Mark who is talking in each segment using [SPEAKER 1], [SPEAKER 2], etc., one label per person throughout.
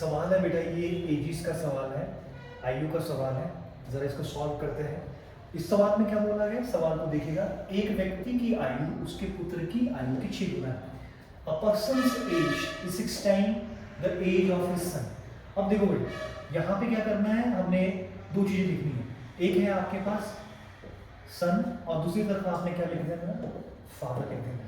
[SPEAKER 1] सवाल है बेटा, ये एजिस का सवाल है, आयु का सवाल है। जरा इसको सॉल्व करते हैं। इस सवाल में क्या बोला गया, सवाल को देखिएगा। एक व्यक्ति की आयु उसके पुत्र की आयु के 6 गुना है। A person's age is 6 time the age of his son. अब देखो बेटा, यहाँ पे क्या करना है, हमने दो चीजें लिखनी है। एक है आपके पास सन और दूसरी तरफ आपने क्या लिख देना, फादर लिख देना।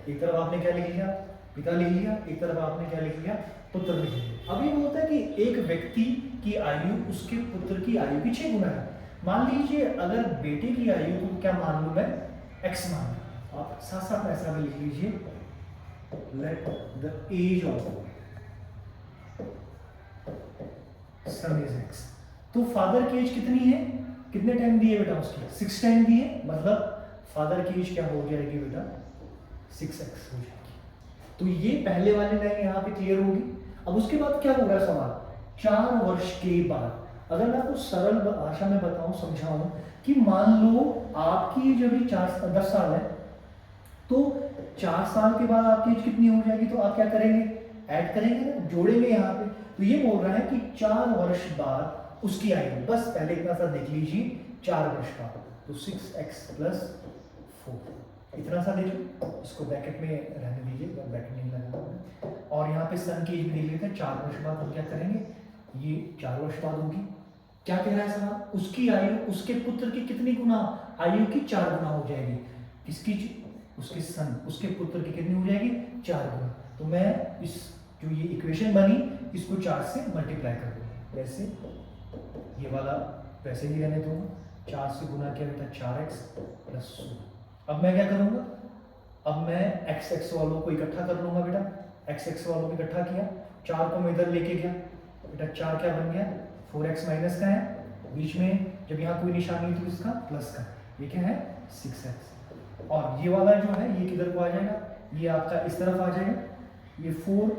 [SPEAKER 1] एक तरफ आपने क्या लिख लिया, पिता लिख लिया, एक तरफ आपने क्या लिख लिया, पुत्र लिख लिया। अब ये बोलता है कि एक व्यक्ति की आयु उसके पुत्र की आयु की 6 गुना है। मान लीजिए अगर बेटे की आयु को क्या मान लूं मैं, x मान लूं। आप साथ साथ ऐसा भी लिख लीजिए, let the age of son is x। तो फादर की एज कितनी है, कितने टाइम दिए बेटा उसकी, 6 टाइम दिए, मतलब फादर की एज क्या हो जाएगी बेटा, 6x हो जाएगी। तो ये पहले वाली लाइन यहाँ पे क्लियर होगी। अब उसके बाद क्या होगा सवाल, 4 वर्ष के बाद। अगर मैं आपको सरल भाषा में बताऊं, समझाऊं कि मान लो आपकी जो भी 10 साल है, तो 4 साल के बाद आपकी एज कितनी हो जाएगी, तो आप क्या करेंगे, ऐड करेंगे ना, जोड़ेंगे यहाँ पे। तो ये बोल रहा है कि 4 वर्ष बाद उसकी आयु, बस पहले इतना सा देख लीजिए, 4 वर्ष बाद, तो 6x + 4 इतना सा देखिए। इसको ब्रैकेट में रहने दीजिए, ब्रैकेट नहीं लगाना। और यहाँ पे सन की एज भी देख लेते हैं। 4 वर्ष बाद हम क्या करेंगे, ये 4 वर्ष बाद होगी। क्या कह रहा है साहब, उसकी आयु उसके पुत्र की कितनी गुना, आयु की 4 गुना हो जाएगी। किसकी, उसके सन, उसके पुत्र की कितनी हो जाएगी, 4 गुना। तो मैं इस जो ये इक्वेशन बनी, इसको 4 से मल्टीप्लाई कर दूंगा। वैसे ये वाला वैसे ही रहने दूंगा, 4 से गुना किया बेटा 4x + 16। अब मैं क्या करूंगा, अब मैं x वालों को इकट्ठा कर लूंगा बेटा। x वालों को इकट्ठा किया, 4 को मैं इधर लेके गया बेटा, 4 क्या बन गया, 4x माइनस का है, बीच में जब यहाँ कोई निशानी तो इसका प्लस का, ये क्या है 6x। और ये वाला जो है ये किधर को आ जाएगा, ये आपका इस तरफ आ जाएगा। ये 4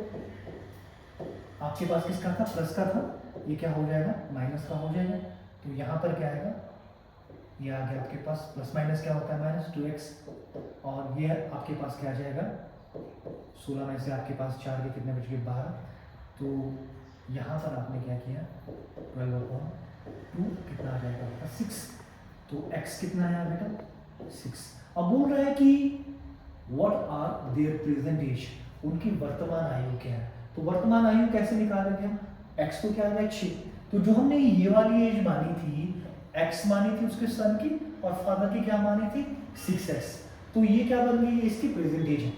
[SPEAKER 1] आपके पास किसका था, प्लस का था, ये क्या हो जाएगा, माइनस का हो जाएगा। तो यहाँ पर क्या आएगा, ये आ गया आपके पास, प्लस माइनस क्या होता है, -2x। और ये आपके पास क्या आ जाएगा, 16 में से आपके पास 4 के कितने बच गए, 12। तो यहाँ पर आपने क्या किया, 12/2 कितना आ जाएगा आपका 6। तो x कितना है बेटा, 6। अब बोल रहा है कि what are their present age, उनकी वर्तमान आयु क्या है। तो वर्तमान आयु कैसे निकालेंगे हम, x तो क्या आ गया 6। तो जो हमने ये वाली एज मानी थी, x मानी थी उसके सन की, और फादर की क्या मानी थी, 6x। तो ये क्या बन गई, इसकी प्रेजेंट एज है।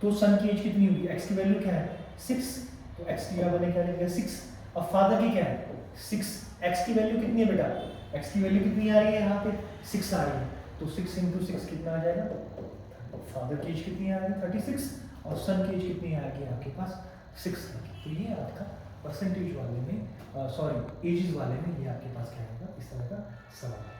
[SPEAKER 1] तो सन की एज कितनी होगी, x की वैल्यू क्या है 6, तो x की क्या बने, क्या लिखा 6। और फादर की क्या है 6, x की वैल्यू कितनी है बेटा, x की वैल्यू कितनी आ रही है यहाँ पे 6 आ रही है। तो 6 × 6 कितना आ जाएगा, फादर की एज कितनी आ रही है 36, और सन की एज कितनी आएगी आपके पास 6 आएगी। तो ये आपका परसेंटेज वाले में, सॉरी एजेस वाले में, ये आपके पास क्या आएगा, इस तरह का सवाल है।